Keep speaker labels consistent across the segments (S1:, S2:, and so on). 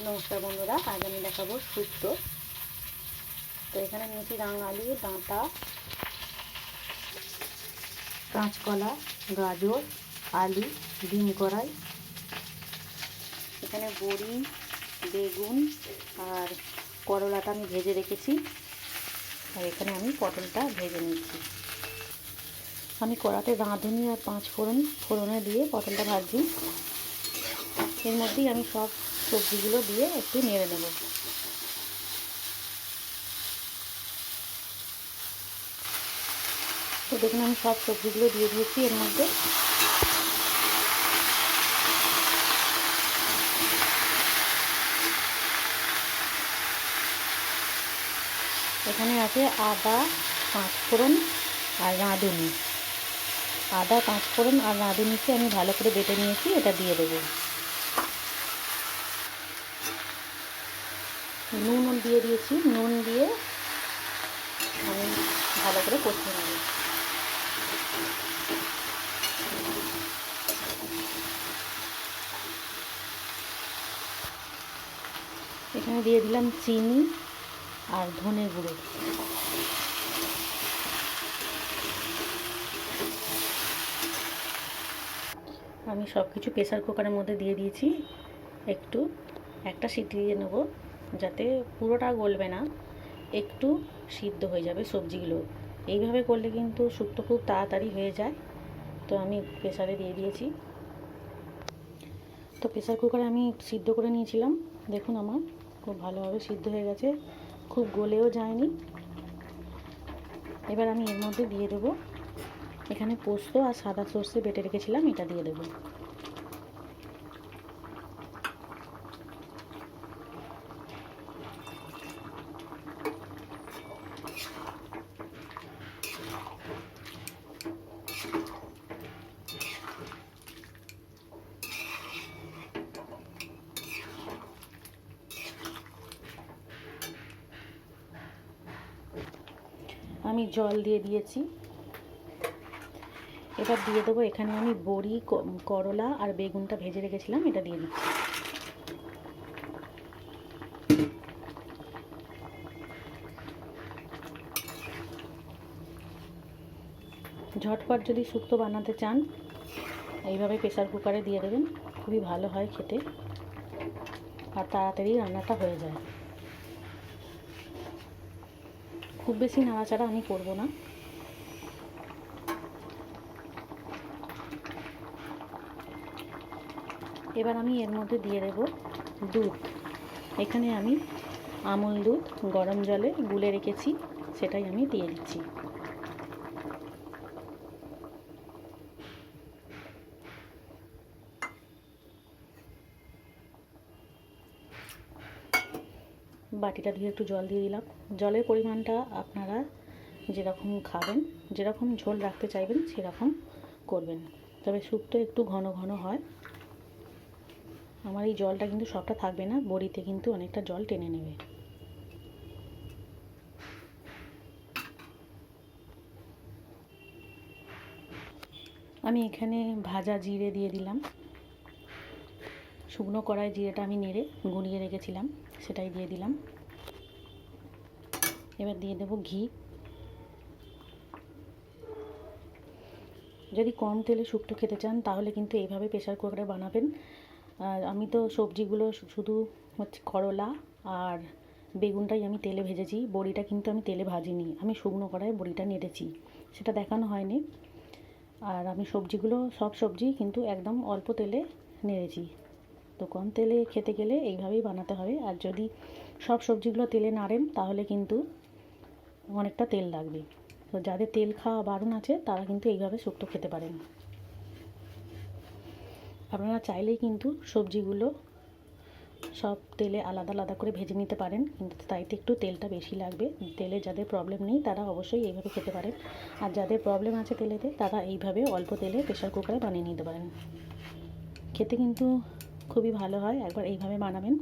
S1: নমস্কার বন্ধুরা, আজ আমি দেখাবো শুক্তো। তো এখানে নিয়েছি রাঙালু, ডাঁটা, কাঁচকলা, গাজর, আলু, ডিম কড়াই, এখানে বড়ি, বেগুন আর করলাটা আমি ভেজে রেখেছি। আর এখানে আমি পটলটা ভেজে নিচ্ছি। আমি কড়াতে রাঁধুনি আর 5 ফোড়নে দিয়ে পটলটা ভাজছি। এর মধ্যেই আমি সব সবজিগুলো দিয়ে একটু নেড়ে নেব। তো দেখুন আমি সব সবজিগুলো দিয়ে দিয়েছি এর মধ্যে। এখানে আছে আদা, 5 ফোড়ন আর রাঁধুনি। আদা, 5 ফোড়ন আর রাঁধুনিকে আমি ভালো করে বেটে নিয়েছি, এটা দিয়ে দেবো। নুন দিয়ে দিয়েছি, নুন দিয়ে আমি ভালো করে কষিয়ে নেব। এখানে দিয়ে দিলাম চিনি আর ধনে গুঁড়ো। আমি সব কিছু প্রেসার কুকারের মধ্যে দিয়ে দিয়েছি। একটা সিটি দিয়ে নেব, যাতে পুরোটা গলবে না, একটু সিদ্ধ হয়ে যাবে সবজিগুলো। এইভাবে করলে কিন্তু শুক্তো খুব তাড়াতাড়ি হয়ে যায়। তো আমি প্রেসারে দিয়ে দিয়েছি। তো প্রেসার কুকারে আমি সিদ্ধ করে নিয়েছিলাম। দেখুন আমার খুব ভালোভাবে সিদ্ধ হয়ে গেছে, খুব গলেও যায়নি। এবার আমি এর মধ্যে দিয়ে দেবো, এখানে পোস্ত আর সাদা সর্ষে বেটে রেখেছিলাম, এটা দিয়ে দেবো। আমি জল দিয়ে দিয়েছি। এবার দিয়ে দেবো, এখানে আমি বড়ি, করলা আর বেগুনটা ভেজে রেখেছিলাম, এটা দিয়ে দিচ্ছি। ঝটপট যদি শুক্তো বানাতে চান, এইভাবে প্রেসার কুকারে দিয়ে দেবেন, খুবই ভালো হয় খেতে আর তাড়াতাড়ি রান্নাটা হয়ে যায়। খুব বেশি নাড়াচাড়া আমি করব না। এবার আমি এর মধ্যে দিয়ে দেব দুধ। এখানে আমি আমুল দুধ গরম জলে গুলে রেখেছি, সেটাই আমি দিয়ে দিচ্ছি। বাটিটা দিয়ে একটু জল দিয়ে দিলাম। জলের পরিমাণটা আপনারা যেরকম খাবেন, যেরকম ঝোল রাখতে চাইবেন সেরকম করবেন। তবে স্যুপটা একটু ঘন ঘন হয়। আমার এই জলটা কিন্তু সবটা থাকবে না, বড়িতে কিন্তু অনেকটা জল টেনে নেবে। আমি এখানে ভাজা জিরে দিয়ে দিলাম। শুকনো কড়াই জিরেটা আমি নেড়ে গুঁড়িয়ে রেখেছিলাম, সেটাই দিয়ে দিলাম। এবার দিয়ে দেবো ঘি। যদি কম তেলে শুক্তো খেতে চান তাহলে কিন্তু এইভাবে প্রেসার কুকারে বানাবেন। আর আমি তো সবজিগুলো শুধু হচ্ছে করলা আর বেগুনটাই আমি তেলে ভেজেছি, বড়িটা কিন্তু আমি তেলে ভাজিনি, আমি শুকনো কড়াই বড়িটা নেড়েছি, সেটা দেখানো হয়নি। আর আমি সব সবজি কিন্তু একদম অল্প তেলে নেড়েছি। তো কম তেলে খেতে গেলে এইভাবেই বানাতে হবে। আর যদি সব সবজিগুলো তেলে নাড়েন তাহলে কিন্তু অনেকটা তেল লাগবে। তো যাদের তেল খাওয়া বারণ আছে তারা কিন্তু এইভাবে শুক্তো খেতে পারেন। আপনারা চাইলেই কিন্তু সবজিগুলো সব তেলে আলাদা আলাদা করে ভেজে নিতে পারেন, কিন্তু তাইতে একটু তেলটা বেশি লাগবে। তেলে যাদের প্রবলেম নেই তারা অবশ্যই এইভাবে খেতে পারেন। আর যাদের প্রবলেম আছে তেলেতে, তারা এইভাবে অল্প তেলে প্রেসার কুকারে বানিয়ে নিতে পারেন। খেতে কিন্তু খুবই ভালো হয়, একবার এইভাবে বানাবেন।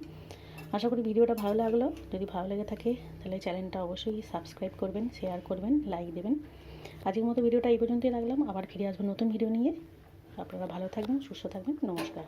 S1: আশা করি ভিডিওটা ভালো লাগলো। যদি ভালো লেগে থাকে তাহলে চ্যানেলটা অবশ্যই সাবস্ক্রাইব করবেন, শেয়ার করবেন, লাইক দেবেন। আজকের মতো ভিডিওটা এই পর্যন্তই রাখলাম, আবার ফিরে আসবো নতুন ভিডিও নিয়ে। আপনারা ভালো থাকবেন, সুস্থ থাকবেন। নমস্কার।